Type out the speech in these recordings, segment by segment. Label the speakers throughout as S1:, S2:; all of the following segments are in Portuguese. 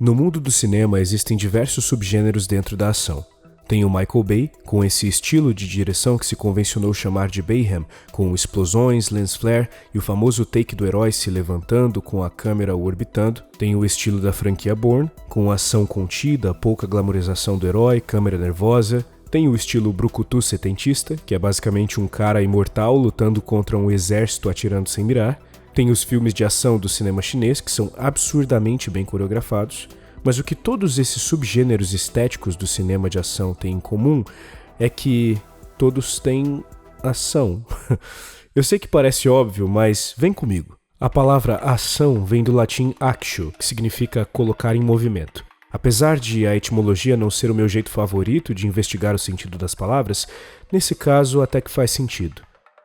S1: No mundo do cinema existem diversos subgêneros dentro da ação. Tem o Michael Bay, com esse estilo de direção que se convencionou chamar de Bayhem, com explosões, lens flare e o famoso take do herói se levantando com a câmera o orbitando. Tem o estilo da franquia Bourne, com ação contida, pouca glamorização do herói, câmera nervosa. Tem o estilo brucutu setentista, que é basicamente um cara imortal lutando contra um exército atirando sem mirar. Tem os filmes de ação do cinema chinês, que são absurdamente bem coreografados. Mas o que todos esses subgêneros estéticos do cinema de ação têm em comum é que todos têm ação. Eu sei que parece óbvio, mas vem comigo. A palavra ação vem do latim actio, que significa colocar em movimento. Apesar de a etimologia não ser o meu jeito favorito de investigar o sentido das palavras, nesse caso até que faz sentido.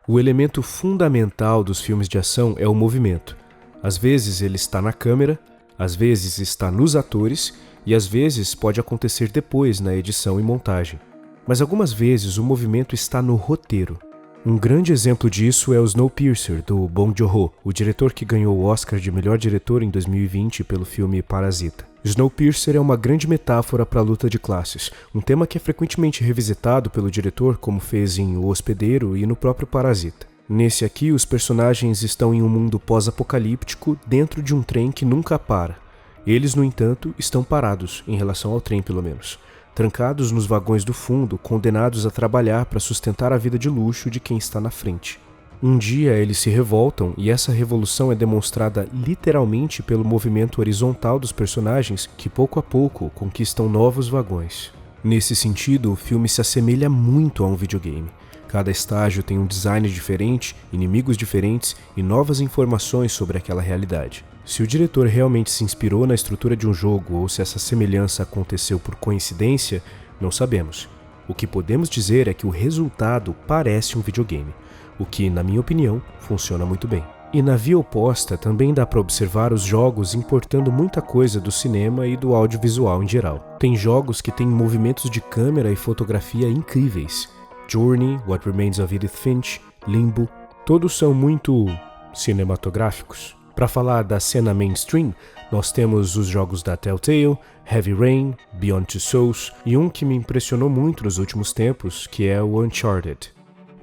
S1: O elemento fundamental dos filmes de ação é o movimento. Às vezes ele está na câmera, às vezes está nos atores e às vezes pode acontecer depois na edição e montagem. Mas algumas vezes o movimento está no roteiro. Um grande exemplo disso é o Snowpiercer, do Bong Joon-ho, o diretor que ganhou o Oscar de melhor diretor em 2020 pelo filme Parasita. Snowpiercer é uma grande metáfora para a luta de classes, um tema que é frequentemente revisitado pelo diretor, como fez em O Hospedeiro e no próprio Parasita. Nesse aqui, os personagens estão em um mundo pós-apocalíptico dentro de um trem que nunca para. Eles, no entanto, estão parados, em relação ao trem pelo menos, trancados nos vagões do fundo, condenados a trabalhar para sustentar a vida de luxo de quem está na frente. Um dia eles se revoltam e essa revolução é demonstrada literalmente pelo movimento horizontal dos personagens que pouco a pouco conquistam novos vagões. Nesse sentido, o filme se assemelha muito a um videogame. Cada estágio tem um design diferente, inimigos diferentes e novas informações sobre aquela realidade. Se o diretor realmente se inspirou na estrutura de um jogo ou se essa semelhança aconteceu por coincidência, não sabemos. O que podemos dizer é que o resultado parece um videogame, o que, na minha opinião, funciona muito bem. E na via oposta também dá para observar os jogos importando muita coisa do cinema e do audiovisual em geral. Tem jogos que têm movimentos de câmera e fotografia incríveis. Journey, What Remains of Edith Finch, Limbo, todos são muito cinematográficos. Para falar da cena mainstream, nós temos os jogos da Telltale, Heavy Rain, Beyond Two Souls e um que me impressionou muito nos últimos tempos, que é o Uncharted.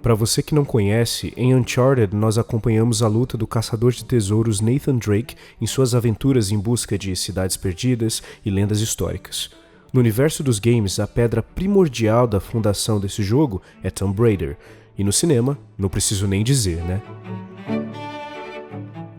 S1: Para você que não conhece, em Uncharted nós acompanhamos a luta do caçador de tesouros Nathan Drake em suas aventuras em busca de cidades perdidas e lendas históricas. No universo dos games, a pedra primordial da fundação desse jogo é Tomb Raider, e no cinema, não preciso nem dizer, né?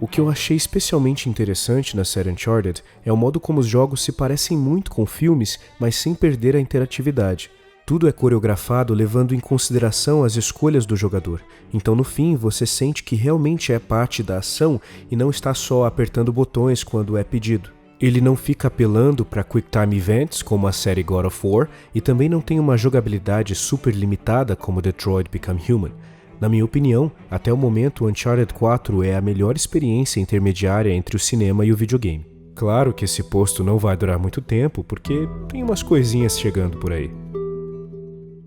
S1: O que eu achei especialmente interessante na série Uncharted é o modo como os jogos se parecem muito com filmes, mas sem perder a interatividade. Tudo é coreografado levando em consideração as escolhas do jogador, então no fim você sente que realmente é parte da ação e não está só apertando botões quando é pedido. Ele não fica apelando para Quick Time Events como a série God of War e também não tem uma jogabilidade super limitada como Detroit Become Human. Na minha opinião, até o momento o Uncharted 4 é a melhor experiência intermediária entre o cinema e o videogame. Claro que esse posto não vai durar muito tempo porque tem umas coisinhas chegando por aí.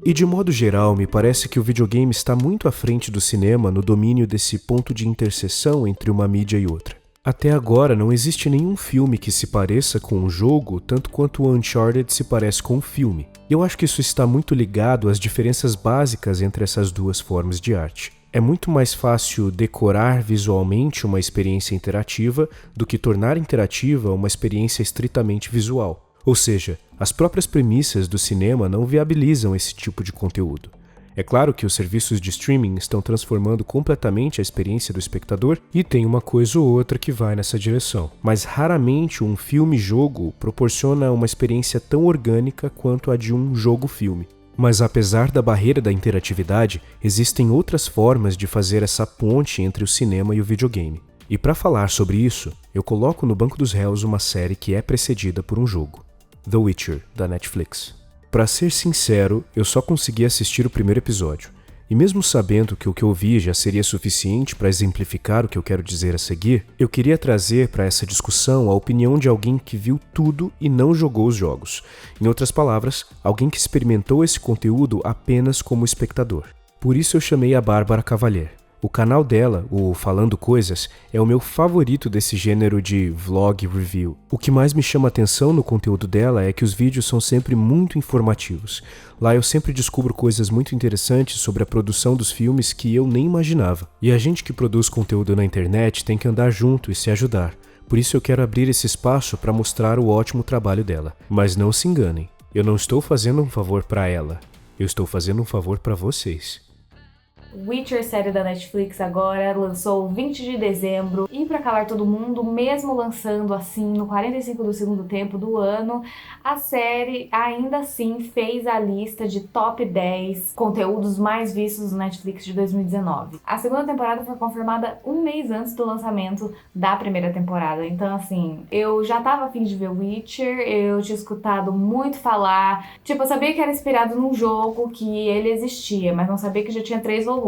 S1: E de modo geral, me parece que o videogame está muito à frente do cinema no domínio desse ponto de interseção entre uma mídia e outra. Até agora não existe nenhum filme que se pareça com um jogo tanto quanto o Uncharted se parece com um filme. Eu acho que isso está muito ligado às diferenças básicas entre essas duas formas de arte. É muito mais fácil decorar visualmente uma experiência interativa do que tornar interativa uma experiência estritamente visual. Ou seja, as próprias premissas do cinema não viabilizam esse tipo de conteúdo. É claro que os serviços de streaming estão transformando completamente a experiência do espectador e tem uma coisa ou outra que vai nessa direção, mas raramente um filme-jogo proporciona uma experiência tão orgânica quanto a de um jogo-filme. Mas apesar da barreira da interatividade, existem outras formas de fazer essa ponte entre o cinema e o videogame. E para falar sobre isso, eu coloco no banco dos réus uma série que é precedida por um jogo, The Witcher, da Netflix. Para ser sincero, eu só consegui assistir o primeiro episódio, e mesmo sabendo que o que eu vi já seria suficiente para exemplificar o que eu quero dizer a seguir, eu queria trazer para essa discussão a opinião de alguém que viu tudo e não jogou os jogos. Em outras palavras, alguém que experimentou esse conteúdo apenas como espectador. Por isso eu chamei a Bárbara Cavalier. O canal dela, o Falando Coisas, é o meu favorito desse gênero de vlog review. O que mais me chama atenção no conteúdo dela é que os vídeos são sempre muito informativos. Lá eu sempre descubro coisas muito interessantes sobre a produção dos filmes que eu nem imaginava. E a gente que produz conteúdo na internet tem que andar junto e se ajudar. Por isso eu quero abrir esse espaço para mostrar o ótimo trabalho dela. Mas não se enganem, eu não estou fazendo um favor para ela, eu estou fazendo um favor para vocês.
S2: Witcher, série da Netflix, agora lançou 20 de dezembro e pra calar todo mundo, mesmo lançando assim no 45 do segundo tempo do ano, a série ainda assim fez a lista de top 10 conteúdos mais vistos do Netflix de 2019. A segunda temporada foi confirmada um mês antes do lançamento da primeira temporada, então assim, eu já tava a fim de ver Witcher, eu tinha escutado muito falar, tipo, eu sabia que era inspirado num jogo, que ele existia, mas não sabia que já tinha 3 volumes.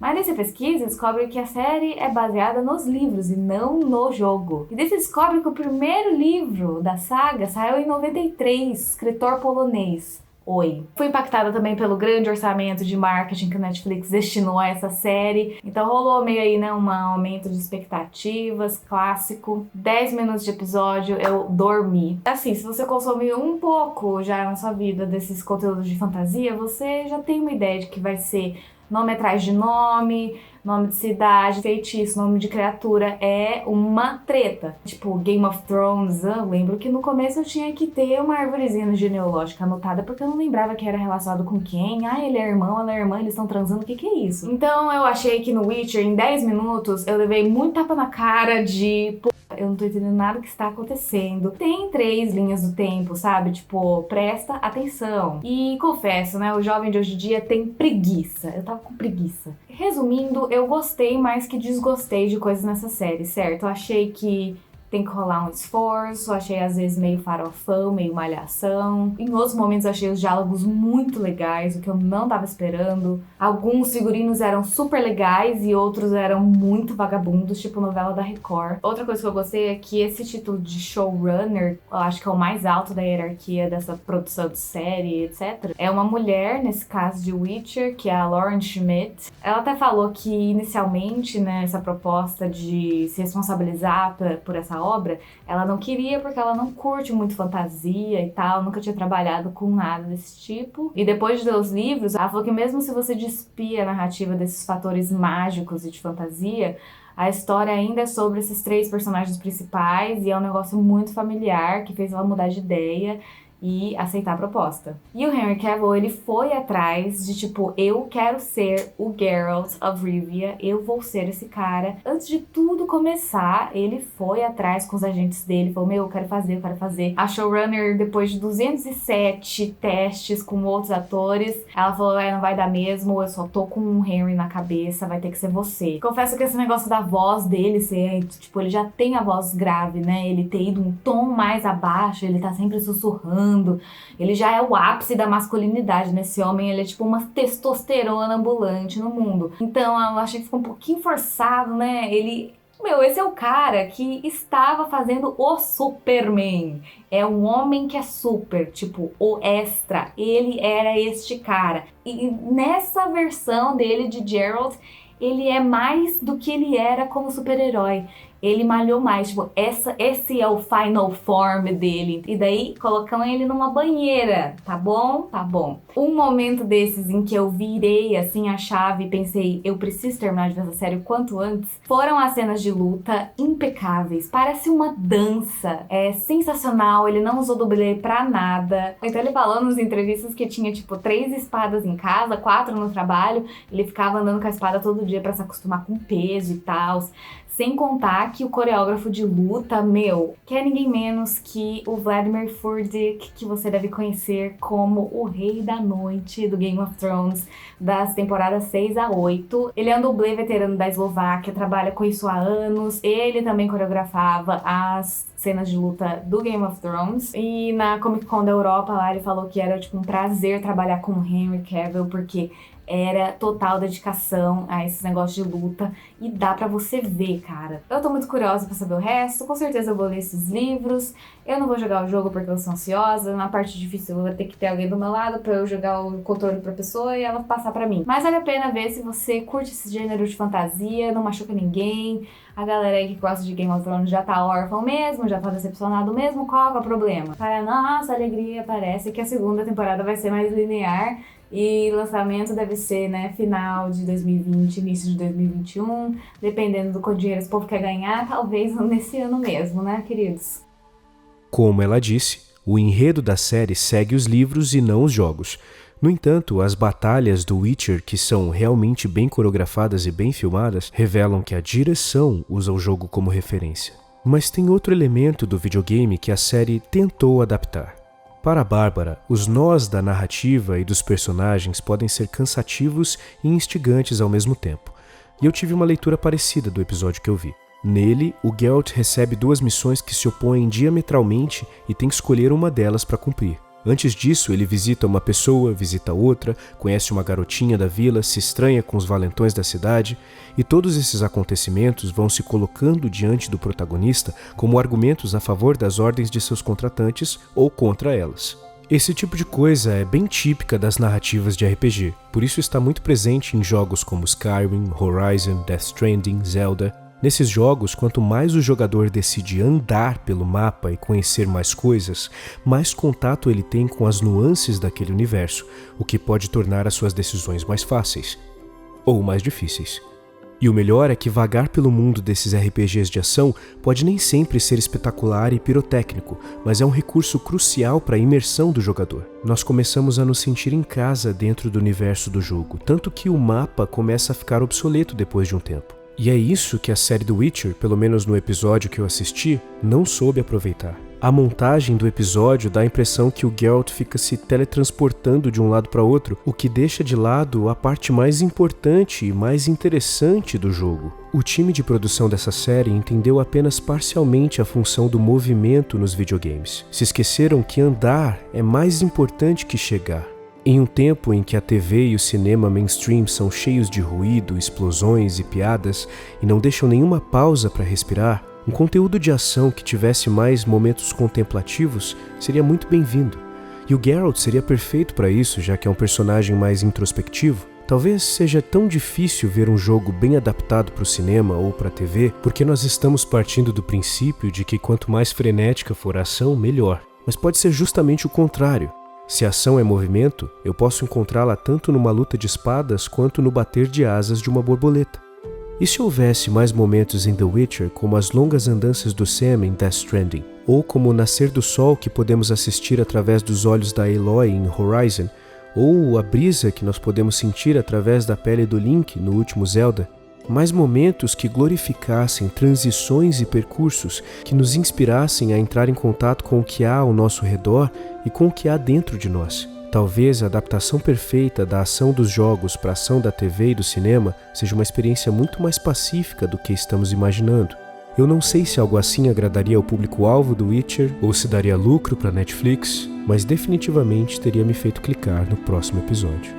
S2: Mas nessa pesquisa descobre que a série é baseada nos livros e não no jogo. E daí você descobre que o primeiro livro da saga saiu em 93, escritor polonês. Oi. Fui impactada também pelo grande orçamento de marketing que a Netflix destinou a essa série. Então rolou meio aí, né, um aumento de expectativas, clássico. 10 minutos de episódio, eu dormi. Assim, se você consome um pouco já na sua vida desses conteúdos de fantasia, você já tem uma ideia de que vai ser nome atrás de nome, nome de cidade, feitiço, nome de criatura, é uma treta. Tipo, Game of Thrones, eu lembro que no começo eu tinha que ter uma arvorezinha genealógica anotada, porque eu não lembrava que era relacionado com quem. Ah, ele é irmão, ela é irmã, eles estão transando, o que é isso? Então eu achei que no Witcher, em 10 minutos, eu levei muito tapa na cara de... eu não tô entendendo nada que está acontecendo. Tem 3 linhas do tempo, sabe? Tipo, presta atenção. E confesso, né? O jovem de hoje em dia tem preguiça. Eu tava com preguiça. Resumindo, eu gostei mais que desgostei de coisas nessa série, certo? Eu achei que tem que rolar um esforço, achei às vezes meio farofão, meio malhação. Em outros momentos eu achei os diálogos muito legais, o que eu não tava esperando. Alguns figurinos eram super legais e outros eram muito vagabundos, tipo novela da Record. Outra coisa que eu gostei é que esse título de showrunner, eu acho que é o mais alto da hierarquia dessa produção de série, etc. É uma mulher, nesse caso de Witcher, que é a Lauren Schmidt. Ela até falou que inicialmente, né, essa proposta de se responsabilizar por essa obra, ela não queria porque ela não curte muito fantasia e tal, nunca tinha trabalhado com nada desse tipo. E depois de ler os livros, ela falou que mesmo se você despia a narrativa desses fatores mágicos e de fantasia, a história ainda é sobre esses 3 personagens principais e é um negócio muito familiar que fez ela mudar de ideia e aceitar a proposta. E o Henry Cavill, ele foi atrás de tipo, eu quero ser o Geralt of Rivia, eu vou ser esse cara. Antes de tudo começar, ele foi atrás com os agentes dele, falou, meu, eu quero fazer. A showrunner, depois de 207 testes com outros atores, ela falou, não vai dar mesmo, eu só tô com o Henry na cabeça, vai ter que ser você. Confesso que esse negócio da voz dele ser, tipo, ele já tem a voz grave, né, ele ter ido um tom mais abaixo, ele tá sempre sussurrando, ele já é o ápice da masculinidade, né? Esse homem, ele é tipo uma testosterona ambulante no mundo. Então eu achei que ficou um pouquinho forçado, né? Esse é o cara que estava fazendo o Superman. É um homem que é super, tipo, o extra. Ele era este cara. E nessa versão dele de Geralt, ele é mais do que ele era como super-herói. Ele malhou mais, tipo, esse é o final form dele. E daí colocam ele numa banheira, tá bom? Tá bom. Um momento desses em que eu virei assim a chave e pensei, eu preciso terminar de ver essa série o quanto antes, foram as cenas de luta impecáveis. Parece uma dança. É sensacional, ele não usou dublê pra nada. Então ele falou nas entrevistas que tinha tipo 3 espadas em casa, 4 no trabalho. Ele ficava andando com a espada todo dia pra se acostumar com peso e tal. Sem contar que o coreógrafo de luta, que é ninguém menos que o Vladimir Furdik, que você deve conhecer como o Rei da Noite do Game of Thrones, das temporadas 6 a 8. Ele é um dublê veterano da Eslováquia, trabalha com isso há anos. Ele também coreografava as cenas de luta do Game of Thrones. E na Comic Con da Europa, lá ele falou que era tipo um prazer trabalhar com o Henry Cavill, porque era total dedicação a esses negócios de luta e dá pra você ver, cara. Eu tô muito curiosa pra saber o resto, com certeza eu vou ler esses livros, eu não vou jogar o jogo porque eu sou ansiosa, na parte difícil eu vou ter que ter alguém do meu lado pra eu jogar o controle pra pessoa e ela passar pra mim. Mas vale a pena ver se você curte esse gênero de fantasia, não machuca ninguém, a galera aí que gosta de Game of Thrones já tá órfão mesmo, já tá decepcionado mesmo, qual é o problema? Para nossa alegria, parece que a segunda temporada vai ser mais linear e lançamento deve ser, né, final de 2020, início de 2021, dependendo do quanto dinheiro esse povo quer ganhar, talvez nesse ano mesmo, né, queridos?
S1: Como ela disse, o enredo da série segue os livros e não os jogos. No entanto, as batalhas do Witcher, que são realmente bem coreografadas e bem filmadas, revelam que a direção usa o jogo como referência. Mas tem outro elemento do videogame que a série tentou adaptar. Para Bárbara, os nós da narrativa e dos personagens podem ser cansativos e instigantes ao mesmo tempo. E eu tive uma leitura parecida do episódio que eu vi. Nele, o Geralt recebe 2 missões que se opõem diametralmente e tem que escolher uma delas para cumprir. Antes disso, ele visita uma pessoa, visita outra, conhece uma garotinha da vila, se estranha com os valentões da cidade, e todos esses acontecimentos vão se colocando diante do protagonista como argumentos a favor das ordens de seus contratantes ou contra elas. Esse tipo de coisa é bem típica das narrativas de RPG, por isso está muito presente em jogos como Skyrim, Horizon, Death Stranding, Zelda. Nesses jogos, quanto mais o jogador decide andar pelo mapa e conhecer mais coisas, mais contato ele tem com as nuances daquele universo, o que pode tornar as suas decisões mais fáceis, ou mais difíceis. E o melhor é que vagar pelo mundo desses RPGs de ação pode nem sempre ser espetacular e pirotécnico, mas é um recurso crucial para a imersão do jogador. Nós começamos a nos sentir em casa dentro do universo do jogo, tanto que o mapa começa a ficar obsoleto depois de um tempo. E é isso que a série do Witcher, pelo menos no episódio que eu assisti, não soube aproveitar. A montagem do episódio dá a impressão que o Geralt fica se teletransportando de um lado para outro, o que deixa de lado a parte mais importante e mais interessante do jogo. O time de produção dessa série entendeu apenas parcialmente a função do movimento nos videogames. Se esqueceram que andar é mais importante que chegar. Em um tempo em que a TV e o cinema mainstream são cheios de ruído, explosões e piadas e não deixam nenhuma pausa para respirar, um conteúdo de ação que tivesse mais momentos contemplativos seria muito bem-vindo. E o Geralt seria perfeito para isso, já que é um personagem mais introspectivo. Talvez seja tão difícil ver um jogo bem adaptado para o cinema ou para a TV, porque nós estamos partindo do princípio de que quanto mais frenética for a ação, melhor. Mas pode ser justamente o contrário. Se a ação é movimento, eu posso encontrá-la tanto numa luta de espadas quanto no bater de asas de uma borboleta. E se houvesse mais momentos em The Witcher, como as longas andanças do Sam em Death Stranding, ou como o nascer do sol que podemos assistir através dos olhos da Aloy em Horizon, ou a brisa que nós podemos sentir através da pele do Link no último Zelda, mais momentos que glorificassem transições e percursos que nos inspirassem a entrar em contato com o que há ao nosso redor e com o que há dentro de nós. Talvez a adaptação perfeita da ação dos jogos para a ação da TV e do cinema seja uma experiência muito mais pacífica do que estamos imaginando. Eu não sei se algo assim agradaria ao público-alvo do Witcher ou se daria lucro para Netflix, mas definitivamente teria me feito clicar no próximo episódio.